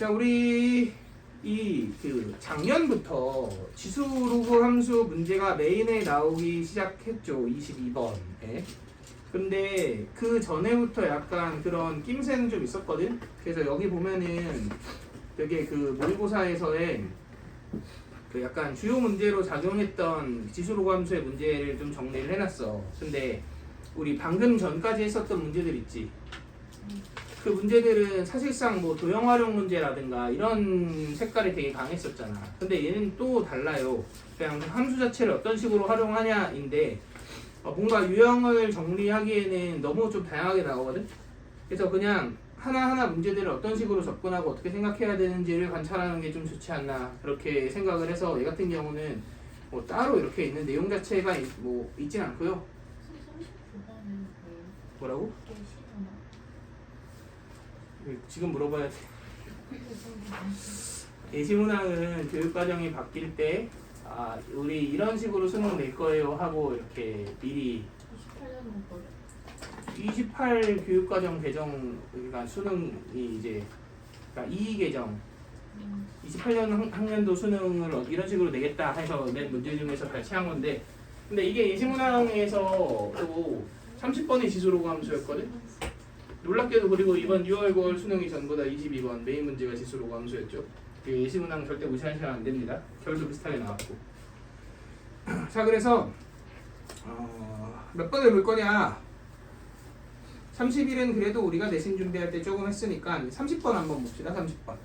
자, 우리 작년부터 지수 로그 함수 문제가 메인에 나오기 시작했죠. 22번에. 근데 그 전에부터 약간 그런 낌새는 좀 있었거든. 그래서 여기 보면은 되게 그 모의고사에서의 그 약간 주요 문제로 작용했던 지수 로그 함수의 문제를 좀 정리를 해놨어. 근데 우리 방금 전까지 했었던 문제들 있지. 그 문제들은 사실상 뭐 도형 활용 문제라든가 이런 색깔이 되게 강했었잖아. 근데 얘는 또 달라요. 그냥 함수 자체를 어떤 식으로 활용하냐인데 뭔가 유형을 정리하기에는 너무 좀 다양하게 나오거든. 그래서 그냥 하나하나 문제들을 어떤 식으로 접근하고 어떻게 생각해야 되는지를 관찰하는 게 좀 좋지 않나 그렇게 생각을 해서 얘 같은 경우는 뭐 따로 이렇게 있는 내용 자체가 뭐 있진 않고요. 뭐라고? 지금 물어봐야 돼. 예시문항은 교육과정이 바뀔 때 우리 이런 식으로 수능 낼 거예요 하고 이렇게 미리 28 교육과정 개정 그러니까 수능이 이제 그러니까 2 개정 28년 학년도 수능을 이런 식으로 내겠다 해서 낸 문제 중에서 발췌한 건데 근데 이게 예시문항에서 또 30번의 지수로그 함수였거든. 놀랍게도 그리고 이번 6월 9월 수능이 전부 다 22번 메인 문제가 지수로그 함수였죠. 예시문항 절대 무시하시면 안 됩니다. 결도 비슷하게 나왔고. 자, 그래서 몇 번을 볼 거냐? 30일은 그래도 우리가 내신 준비할 때 조금 했으니까 30번 한번 봅시다. 30번.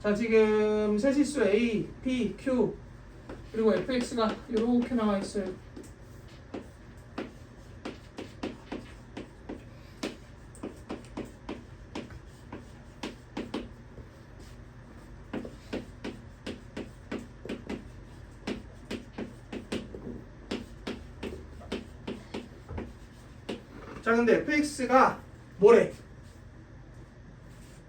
자, 지금 세시수 A, P, Q 그리고 fx가 이렇게 나와 있어요. 자, 근데 fx가 뭐래?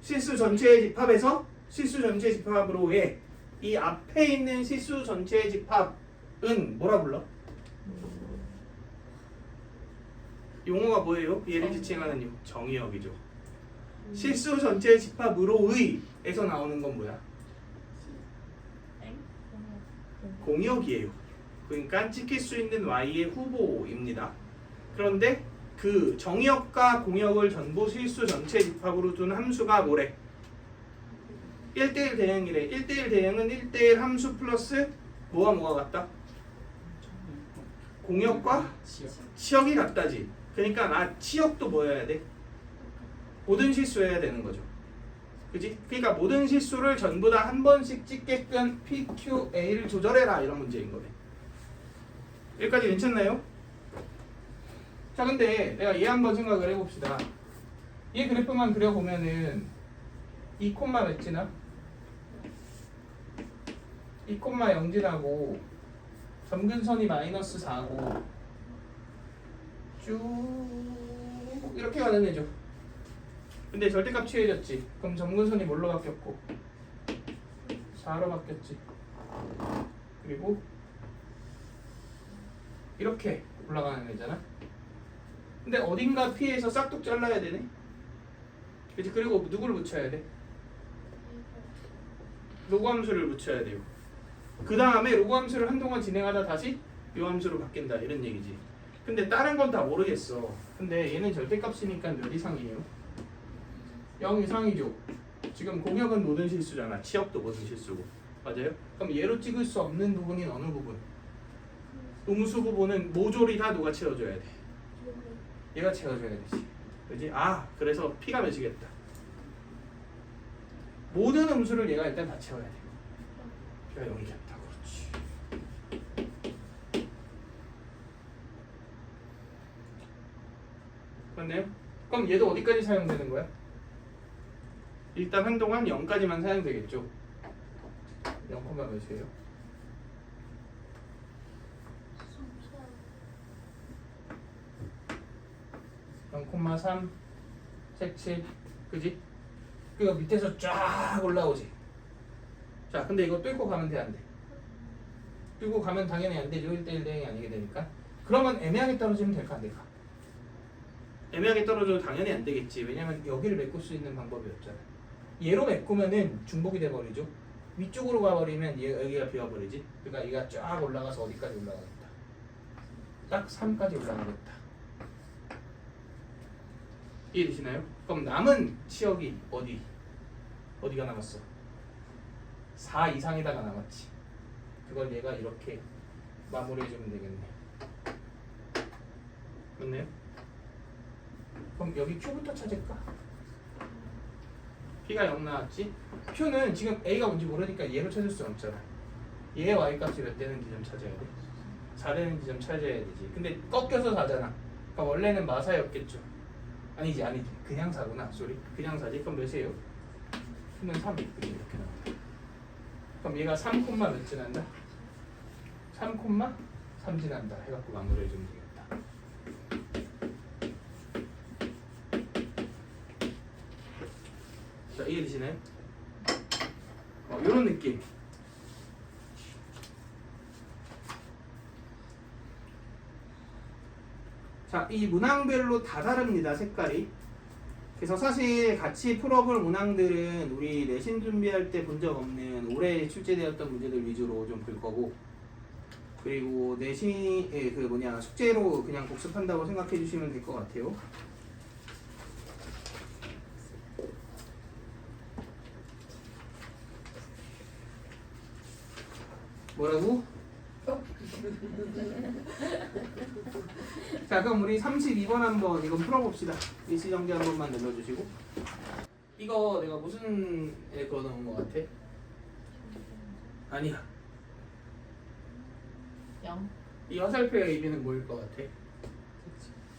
실수 전체의 집합에서 실수 전체 집합으로의 이 앞에 있는 실수 전체 집합은 뭐라 불러? 용어가 뭐예요? 얘를 지칭하는 정의역이죠. 실수 전체 집합으로의 에서 나오는 건 뭐야? 공역이에요. 그러니까 찍힐 수 있는 y의 후보입니다. 그런데 그 정의역과 공역을 전부 실수 전체 집합으로 둔 함수가 뭐래? 1대1 대응이래. 1대1 대응은 1대1 함수 플러스 뭐가 같다? 공역과 치역이 같다지. 그러니까 치역도 뭐여야 돼? 모든 실수여야 되는 거죠. 그지? 그러니까 모든 실수를 전부 다 한 번씩 찍게끔 PQA를 조절해라 이런 문제인 거네. 여기까지 괜찮나요? 자, 근데 내가 얘 한번 생각을 해봅시다. 얘 그래프만 그려보면은 2 몇 지나? 2 0 지나고 점근선이 마이너스 4고 쭉 이렇게 가는 애죠. 근데 절대값 취해졌지. 그럼 점근선이 뭘로 바뀌었고 4로 바뀌었지. 그리고 이렇게 올라가는 애잖아. 근데 어딘가 P에서 싹둑 잘라야 되네. 그치? 그리고 누구를 붙여야 돼? 로그 함수를 붙여야 돼요. 그 다음에 로그 함수를 한동안 진행하다 다시 요 함수로 바뀐다 이런 얘기지. 근데 다른 건 다 모르겠어. 근데 얘는 절대값이니까 몇 이상이에요? 0 이상이죠. 지금 공역은 모든 실수잖아. 치역도 모든 실수고. 맞아요? 그럼 얘로 찍을 수 없는 부분이 어느 부분? 음수 부분은 모조리 다 누가 채워줘야 돼? 얘가 채워줘야 되지. 그지? 그래서 P가 몇이겠다. 모든 음수를 얘가 일단 다 채워야 돼. P가 0이겠다. 그렇지. 맞네요? 그럼 얘도 어디까지 사용되는 거야? 일단 한동안 0까지만 사용되겠죠. 0, 몇이에요? 0,3 색칠 그지? 그리고 밑에서 쫙 올라오지. 자 근데 이거 뚫고 가면 돼 안 돼? 뚫고 가면 당연히 안 되죠. 1대1 대응이 아니게 되니까. 그러면 애매하게 떨어지면 될까 안 될까? 애매하게 떨어져도 당연히 안 되겠지. 왜냐면 여기를 메꿀 수 있는 방법이 없잖아. 얘로 메꾸면은 중복이 돼버리죠. 위쪽으로 가버리면 여기가 비어버리지. 그러니까 얘가 쫙 올라가서 어디까지 올라가겠다. 딱 3까지 올라가겠다. 이해되시나요? 그럼 남은 치역이 어디가 남았어? 4 이상에다가 남았지. 그걸 얘가 이렇게 마무리해주면 되겠네. 맞나요? 그럼 여기 Q부터 찾을까? P가 0 나왔지? Q는 지금 A가 뭔지 모르니까 얘로 찾을 수 없잖아. 얘의 Y값이 몇 되는지 좀 찾아야 돼. 4 되는지 좀 찾아야 되지. 근데 꺾여서 4잖아. 그러니까 원래는 마사였겠죠. 아니지 그냥 4구나. 쏘리 그냥 4지. 그럼 몇이에요? Q는 3 이렇게 나와. 그럼 얘가 3, 몇 지난다? 3, 3 지난다 해갖고 마무리해주면 되겠다. 자 이해되시나요? 이런 느낌. 자, 이 문항별로 다 다릅니다. 색깔이. 그래서 사실 같이 풀어볼 문항들은 우리 내신 준비할 때 본 적 없는 올해 출제되었던 문제들 위주로 좀 볼 거고, 그리고 내신에 숙제로 그냥 복습한다고 생각해 주시면 될 것 같아요. 뭐라고? 자 그럼 우리 32번 한번 이거 풀어봅시다. 일시정지 한 번만 눌러주시고. 이거 내가 무슨 에 그어 놓은 것 같아? 아니야. 0. 이 화살표의 의미는 뭐일 것 같아?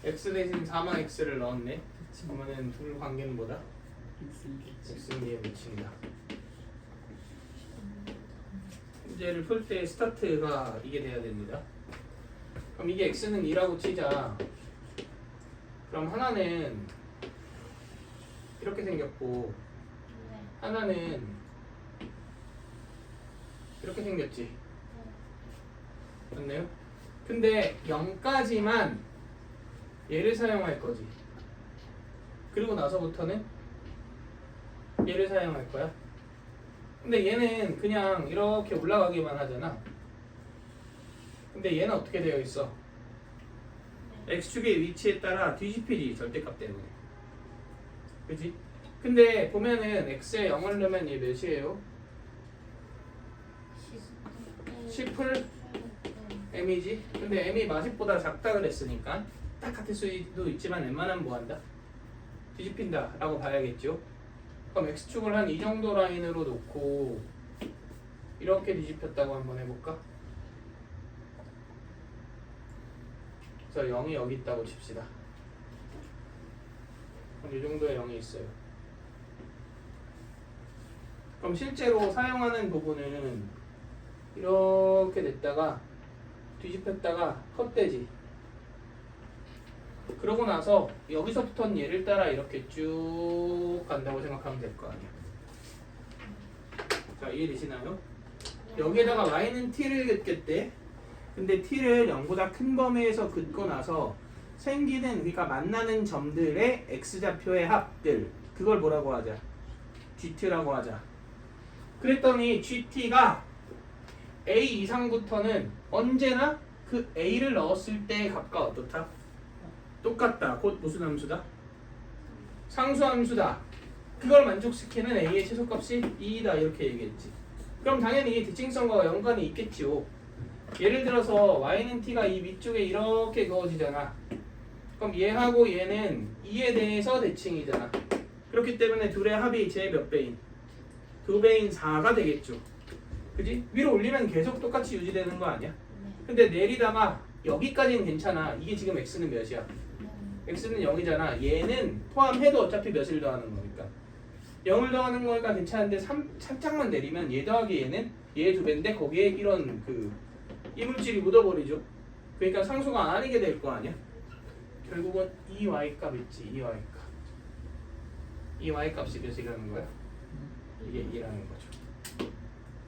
x 대신 4만 x를 넣었네. 그러면은 둘 관계는 뭐다? x는 얘에 미친다. 문제를 풀 때 스타트가 이게 돼야 됩니다. 그럼 이게 x는 2라고 치자. 그럼 하나는 이렇게 생겼고 하나는 이렇게 생겼지. 맞나요? 근데 0까지만 얘를 사용할 거지. 그리고 나서부터는 얘를 사용할 거야. 근데 얘는 그냥 이렇게 올라가기만 하잖아. 근데 얘는 어떻게 되어 있어? x축의 위치에 따라 뒤집히지, 절대값 때문에. 그치? 근데 보면은 x에 0을 넣으면 얘 몇이에요? 10풀 m이지? 근데 m이 마십보다 작다 그랬으니까 딱 같을 수도 있지만 웬만하면 뭐한다? 뒤집힌다 라고 봐야겠죠? 그럼 x축을 한 이 정도 라인으로 놓고 이렇게 뒤집혔다고 한번 해볼까? 그래서 0이 여기 있다고 칩시다. 그럼 이 정도의 0이 있어요. 그럼 실제로 사용하는 부분은 이렇게 냈다가 뒤집혔다가 컷되지. 그러고 나서 여기서부터는 얘를 따라 이렇게 쭉 간다고 생각하면 될 거 아니야. 자, 이해되시나요? 여기에다가 y는 t를 긋겠대. 근데 t를 0보다 큰 범위에서 긋고 나서 생기는, 그러니까 만나는 점들의 x좌표의 합들, 그걸 뭐라고 하자? gt라고 하자. 그랬더니 gt가 a 이상부터는 언제나 그 a를 넣었을 때의 값과 어떻다? 똑같다. 곧 무슨 함수다? 상수함수다. 그걸 만족시키는 a의 최소값이 2다 이렇게 얘기했지. 그럼 당연히 대칭성과 연관이 있겠지요. 예를 들어서 y는 t가 이 위쪽에 이렇게 그어지잖아. 그럼 얘하고 얘는 2에 대해서 대칭이잖아. 그렇기 때문에 둘의 합이 제 몇 배인? 2배인 4가 되겠죠. 그지? 위로 올리면 계속 똑같이 유지되는 거 아니야? 근데 내리다가 여기까지는 괜찮아. 이게 지금 x는 몇이야? x는 0이잖아. 얘는 포함해도 어차피 몇을 더하는 거니까 0을 더하는 거니까 괜찮은데 살짝만 내리면 얘 더하기 얘는 얘 2배인데 거기에 이런 그 이물질이 묻어버리죠. 그러니까 상수가 아니게 될 거 아니야. 결국은 이 y 값 있지. 이 y 값. 이 y 값이 몇이라는 거야? 이게 2라는 거죠.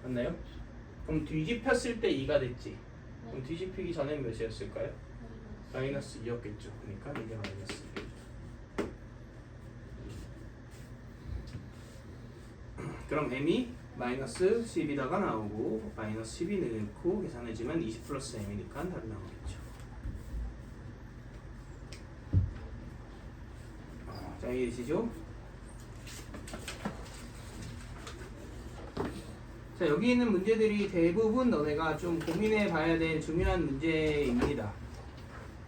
맞나요? 그럼 뒤집혔을 때 2가 됐지. 그럼 뒤집히기 전엔 몇이었을까요? 마이너스 2였겠죠. 그러니까 이게 마이너스 2. 그럼 m이 마이너스 10이다가 나오고 마이너스 10이 넣고 계산해주면 20 플러스 m이니까 답이 나오겠죠. 자, 이해되시죠? 자, 여기 있는 문제들이 대부분 너네가 좀 고민해 봐야 될 중요한 문제입니다.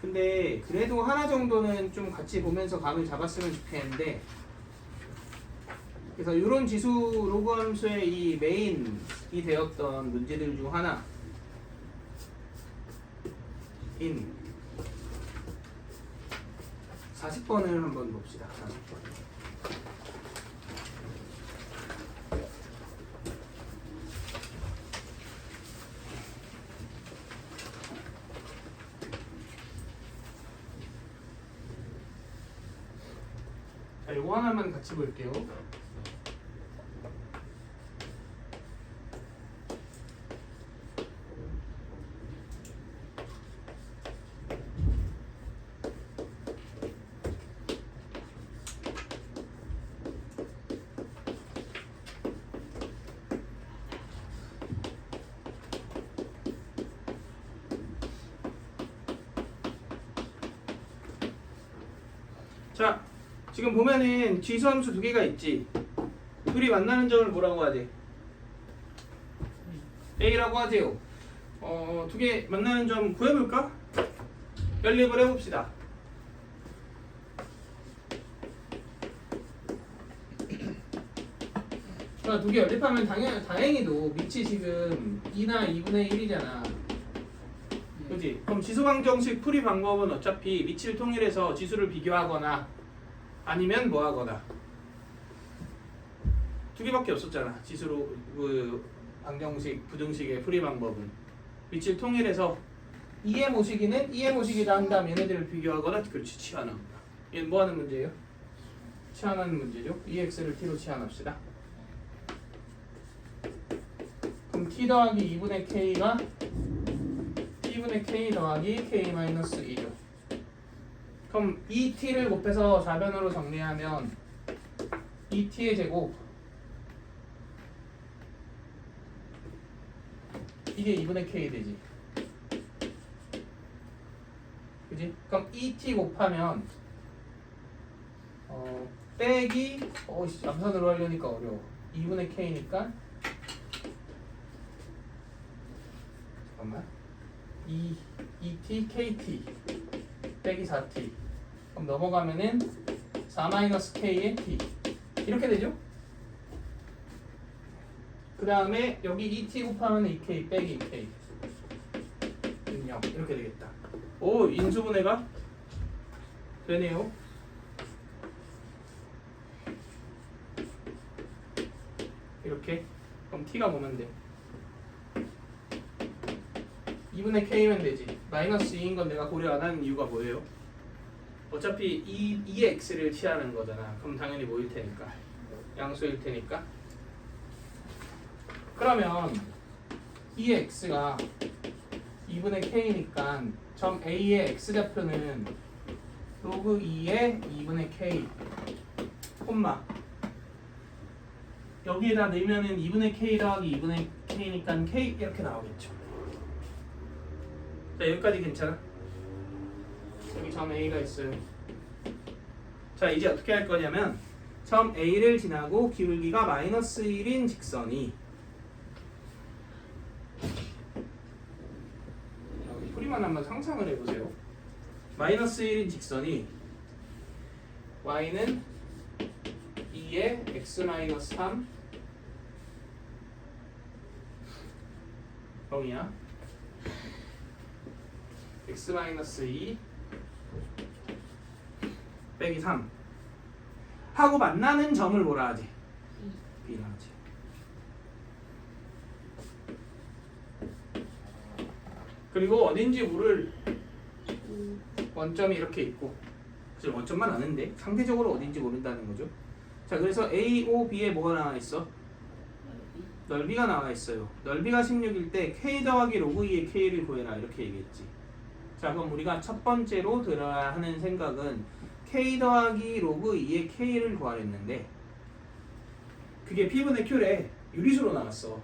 근데 그래도 하나 정도는 좀 같이 보면서 감을 잡았으면 좋겠는데, 그래서 이런 지수 로그 함수의 이 메인이 되었던 문제들 중 하나 인 40번을 한번 봅시다. 40번. 자, 요거 하나만 같이 볼게요. 자, 지금 보면은 지수함수 두 개가 있지. 둘이 만나는 점을 뭐라고 하지? A라고 하지요. 두 개 만나는 점 구해볼까? 연립을 해봅시다. 자, 두 개 연립하면 다행히도 밑이 지금 2나 2분의 1이잖아. 그지? 그럼 지수방정식 풀이 방법은 어차피 밑을 통일해서 지수를 비교하거나 아니면 뭐 하거나 두 개밖에 없었잖아. 지수로 그 방정식 부등식의 풀이 방법은 밑을 통일해서 2의 모시기는 2의 모시기다 한 다음 얘네들을 비교하거나 그렇지 치환합니다. 얘는 뭐 하는 문제예요? 치환하는 문제죠. 2x를 t로 치환합시다. 그럼 t 더하기 2분의 k가 t분의 k 더하기 k-2죠. 그럼 2t를 곱해서 좌변으로 정리하면 2t의 제곱 이게 2분의 k 되지. 그지? 그럼 2t 곱하면 빼기 암산으로 하려니까 어려워. 2분의 k니까 잠깐만 2t kt 빼기 4t 그럼 넘어가면은 4-k의 t 이렇게 되죠? 그 다음에 여기 2t 곱하면 2k 빼기 2k 0 이렇게 되겠다. 오, 인수분해가 되네요. 이렇게 그럼 t가 뭐면 돼? 2분의 k면 되지. 마이너스 2인 건 내가 고려 안 하는 이유가 뭐예요? 어차피 2의 x를 취하는 거잖아. 그럼 당연히 뭐일 테니까? 양수일 테니까. 그러면 2의 x가 2분의 k니까 점 A의 x좌표는 로그 2의 2분의 k 콤마 여기에다 넣으면은 2분의 k 더하기 2분의 k니까 k 이렇게 나오겠죠. 자, 여기까지 괜찮아? 여기 점 A가 있어요. 자, 이제 어떻게 할 거냐면 점 A를 지나고 기울기가 마이너스 1인 직선이 여기 풀이만 한번 상상을 해보세요. 마이너스 1인 직선이 y는 2의 x-3 0이야. x-2 빼기 3 하고 만나는 점을 뭐라 하지? B라 하지. 그리고 어딘지 물을 원점이 이렇게 있고, 그죠? 원점만 아는데 상대적으로 어딘지 모른다는 거죠. 자, 그래서 A, O, B에 뭐가 나와 있어? 넓이가 나와 있어요. 넓이가 16일 때 K 더하기 로그 2의 K를 구해라 이렇게 얘기했지. 자, 그럼 우리가 첫 번째로 들어야 하는 생각은 K 더하기 로그 2의 K를 구하랬는데 그게 P분의 Q래. 유리수로 나왔어.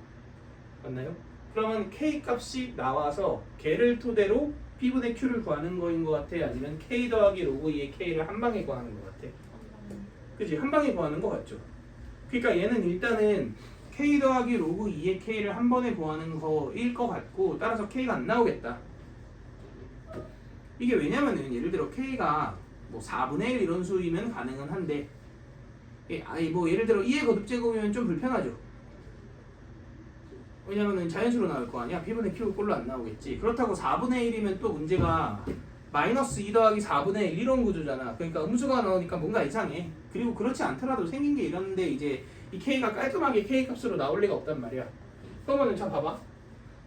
맞나요? 그러면 K 값이 나와서 걔를 토대로 P분의 Q를 구하는 거인 것 같아? 아니면 K 더하기 로그 2의 K를 한 방에 구하는 것 같아? 그치? 한 방에 구하는 거 같죠? 그러니까 얘는 일단은 K 더하기 로그 2의 K를 한 번에 구하는 거일 것 같고, 따라서 K가 안 나오겠다. 이게 왜냐면은 예를 들어 K가 뭐 4분의 1 이런 수이면 가능은 한데, 뭐 예를 들어 2의 거듭제곱이면 좀 불편하죠. 왜냐면은 자연수로 나올 거 아니야. P분의 Q 꼴로 안 나오겠지. 그렇다고 4분의 1이면 또 문제가 마이너스 2 더하기 4분의 1 이런 구조잖아. 그러니까 음수가 나오니까 뭔가 이상해. 그리고 그렇지 않더라도 생긴 게 이런데 이제 이 K가 깔끔하게 K 값으로 나올 리가 없단 말이야. 그러면은 자 봐봐.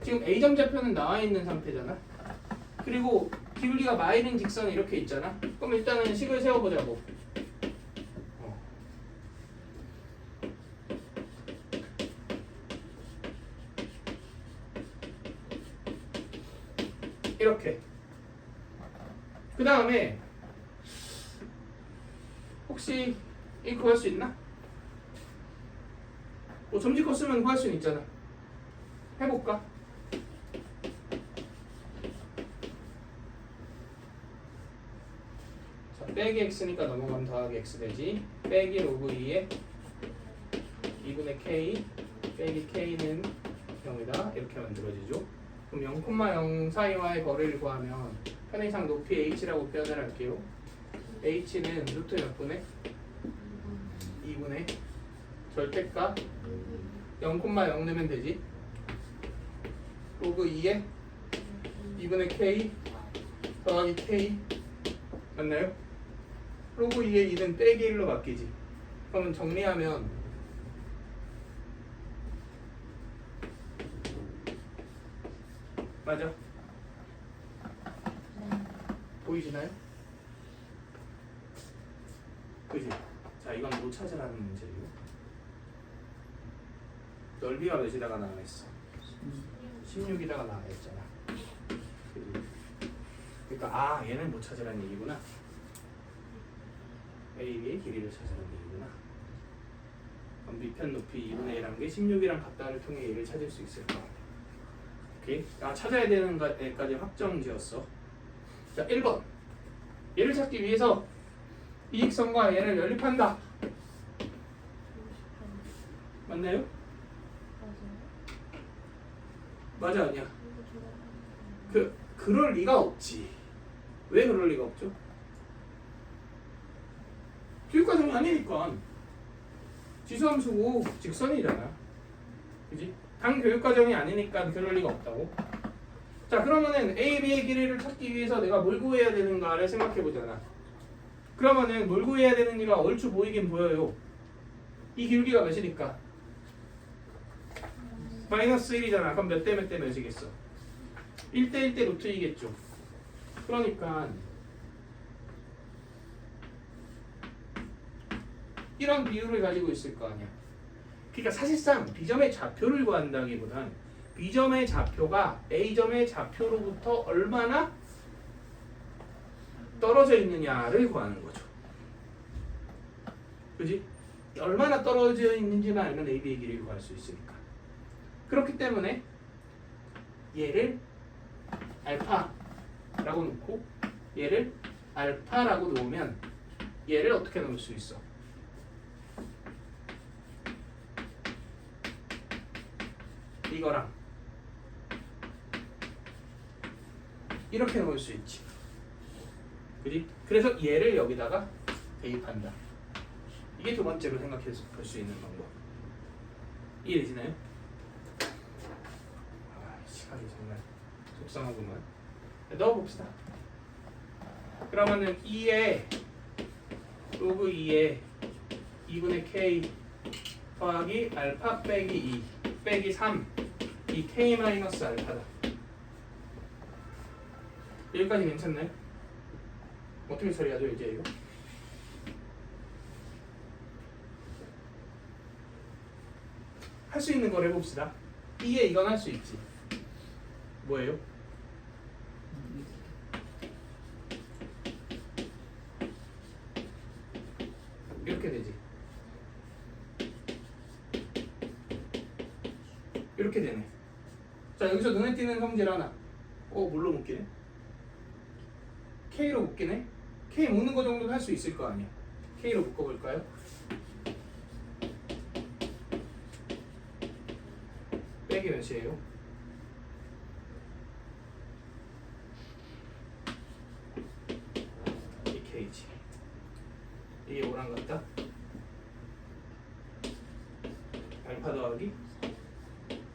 지금 A점 좌표는 나와 있는 상태잖아. 그리고 기울기가 마이른 직선이 이렇게 있잖아. 그럼 일단은 식을 세워보자고. 이렇게. 그 다음에 혹시 이거 구할 수 있나? 뭐 점집거 쓰면 구할 수는 있잖아. 해볼까? 자, 빼기 x니까 넘어가면 더하기 x 되지. 빼기 로그 2에 2분의 k 빼기 k는 0이다. 이렇게 만들어지죠. 그럼 0,0 사이와의 거리를 구하면 편의상 높이 h라고 표현을 할게요. h는 루트 몇 분의? 2분의 절대값 0,0 넣으면 되지. 로그 2에 2분의 k 더하기 k 맞나요? 로그 2에 2는 빼기 1로 바뀌지. 그러면 정리하면 맞아? 보이시나요? 그지? 자, 이건 뭐 찾으라는 문제예요. 넓이가 몇이다가 나와 있어? 16이다가 나와 있잖아. 그지? 그러니까 얘는 못 찾으라는 얘기구나. AB의 길이를 찾으라는 얘기구나. 그럼 밑편 높이 2분의 1한 게 16이랑 같다를 통해 얘를 찾을 수 있을까? 오케이? 찾아야 되는 것까지 확정 지었어. 자, 1번. 얘를 찾기 위해서 이익선과 얘를 연립한다. 맞나요? 맞아 아니야? 그럴 리가 없지. 왜 그럴 리가 없죠? 교육과정이 아니니까. 지수함수고 직선이잖아. 그지? 당 교육과정이 아니니까 그럴 리가 없다고. 자, 그러면은 A, B의 길이를 찾기 위해서 내가 뭘 구해야 되는가를 생각해보잖아. 그러면은 뭘 구해야 되는지가 얼추 보이긴 보여요. 이 기울기가 몇이니까? 마이너스 1이잖아. 그럼 몇 대 몇 대 몇이겠어? 1대 1대 루트 2겠죠. 그러니까 이런 비율을 가지고 있을 거 아니야. 그러니까 사실상 B점의 좌표를 구한다기보단 B점의 좌표가 A점의 좌표로부터 얼마나 떨어져 있느냐를 구하는 거죠. 그지? 얼마나 떨어져 있는지만 알면 A, B의 길이를 구할 수 있으니까. 그렇기 때문에 얘를 알파라고 놓고 얘를 알파라고 놓으면 얘를 어떻게 넣을 수 있어? 이거랑 이렇게 넣을 수 있지. 그지? 그래서 얘를 여기다가 대입한다. 이게 두 번째로 생각해 볼 수 있는 방법. 이해되시나요? 시간이 정말 속상하구만. 넣어봅시다. 그러면은 2에 로그 2에 2분의 k 더하기 알파 빼기 2 빼기 3 이 k 마이너스 알파다. 여기까지 괜찮나요? 어떻게 처리하죠 이제 이거? 할 수 있는 걸 해봅시다. B에 이건 할 수 있지. 뭐예요? 이렇게 되지. 이렇게 되네. 자 여기서 눈에 띄는 성질 하나. 뭘로 묶이네? K로 묶이네? K 묶는 거 정도는 할 수 있을 거 아니야. K로 묶어볼까요? 빼기 몇이에요? 이 K지. 이게 뭐랑 같다? 알파 더하기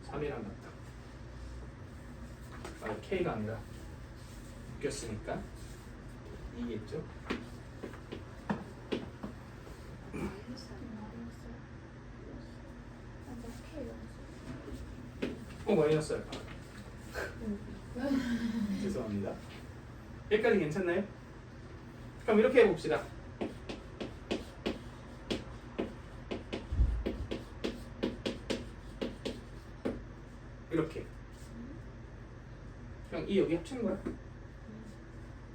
3이랑 같다. K가 아니라 묶였으니까 2겠죠? 마이너스 알파. 죄송합니다. 여기까지 괜찮나요? 그럼 이렇게 해봅시다. 이렇게. 그냥 이 여기 합치는 거야.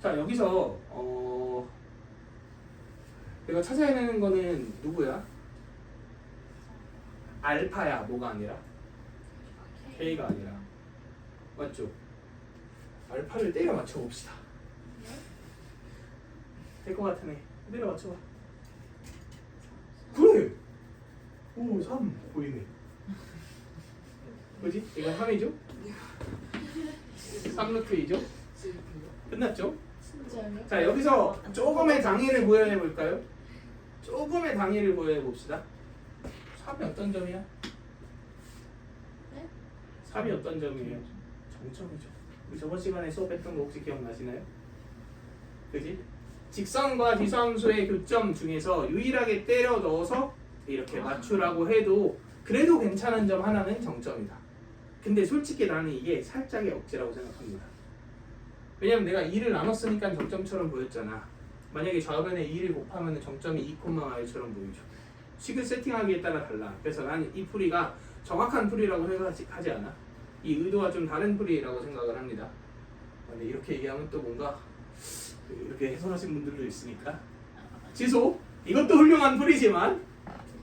자 여기서 내가 찾아야 되는 거는 누구야? 알파야. 뭐가 아니라? K가 아니라. 맞죠? 알파를 때려 맞춰봅시다. 될 것 같으네. 때려 맞춰봐. 그래! 오 3 보이네. 뭐지? 이건 3이죠? 3루트 2죠? 끝났죠? 진짜요? 자 여기서 조금의 당위를 부여해볼까요? 조금의 당위를 부여해봅시다. 3이 어떤 점이야? 네? 3이 어떤 점이에요? 정점이죠. 우리 저번 시간에 수업했던 거 혹시 기억나시나요? 그지? 직선과 지수함수의 교점 중에서 유일하게 때려 넣어서 이렇게 맞추라고 해도 그래도 괜찮은 점 하나는 정점이다. 근데 솔직히 나는 이게 살짝의 억지라고 생각합니다. 왜냐면 내가 2를 나눴으니까 정점처럼 보였잖아. 만약에 좌변에 2를 곱하면 정점이 2,y처럼 보이죠. 식을 세팅하기에 따라 달라. 그래서 나는 이 풀이가 정확한 풀이라고 생각하지 않아. 이 의도와 좀 다른 풀이라고 생각을 합니다. 근데 이렇게 얘기하면 또 뭔가 이렇게 해설하신 분들도 있으니까 취소! 이것도 훌륭한 풀이지만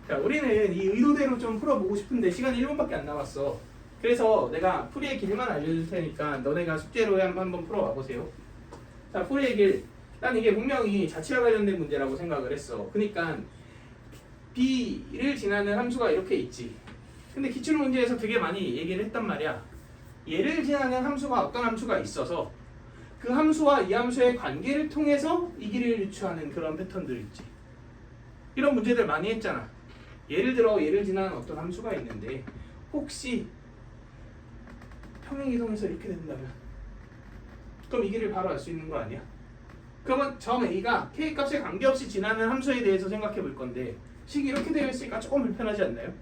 자 우리는 이 의도대로 좀 풀어보고 싶은데 시간이 1분밖에 안 남았어. 그래서 내가 풀이의 길만 알려줄 테니까 너네가 숙제로 한번 풀어와 보세요. 자 풀이의 길. 난 이게 분명히 자취와 관련된 문제라고 생각을 했어. 그러니까 B를 지나는 함수가 이렇게 있지. 근데 기출문제에서 되게 많이 얘기를 했단 말이야. 얘를 지나는 함수가 어떤 함수가 있어서 그 함수와 이 함수의 관계를 통해서 이 길을 유추하는 그런 패턴들 있지. 이런 문제들 많이 했잖아. 예를 들어 얘를 지나는 어떤 함수가 있는데 혹시 평행이동해서 이렇게 된다면 그럼 이 길을 바로 알 수 있는 거 아니야? 그러면 점 A가 K 값에 관계없이 지나는 함수에 대해서 생각해 볼 건데 식이 이렇게 되어 있으니까 조금 불편하지 않나요?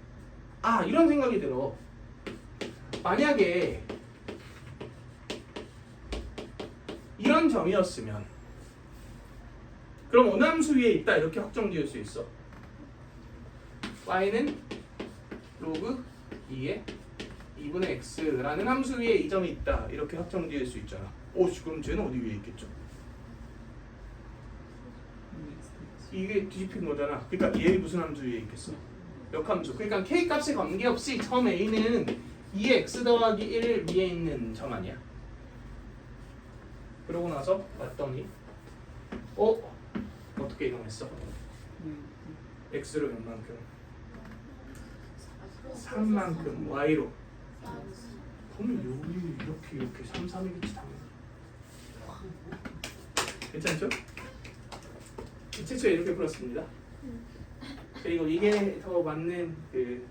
이런 생각이 들어. 만약에 이런 점이었으면 그럼 어느 함수 위에 있다 이렇게 확정 지을 수 있어. y는 로그 2의 2분의 x라는 함수 위에 이 점이 있다 이렇게 확정 지을 수 있잖아. 그럼 쟤는 어디 위에 있겠죠? 이게 뒤집힌 거잖아. 그러니까 얘 무슨 함수 위에 있겠어? 역함수. 그러니까 k 값에 관계없이 점 a는 2의 x 더하기 1 위에 있는 점 아니야? 그러고 나서 봤더니 어떻게 이동했어? x로 몇만큼? 3만큼 y로. 그러면 여기 이렇게 3, 3이겠지 당연히. 괜찮죠? 최초에 이렇게 풀었습니다. 그리고 이게 더 맞는 그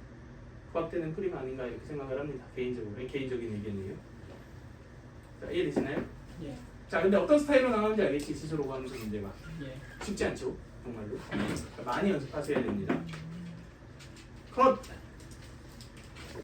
부합되는 풀이가 아닌가 이렇게 생각을 합니다. 개인적인 의견이에요. 자, 이해되시나요? 예. 자, 근데 어떤 스타일로 나오는지 알겠지? 스스로 하면서 문제가 예. 쉽지 않죠, 정말로. 많이 연습하셔야 됩니다. 컷.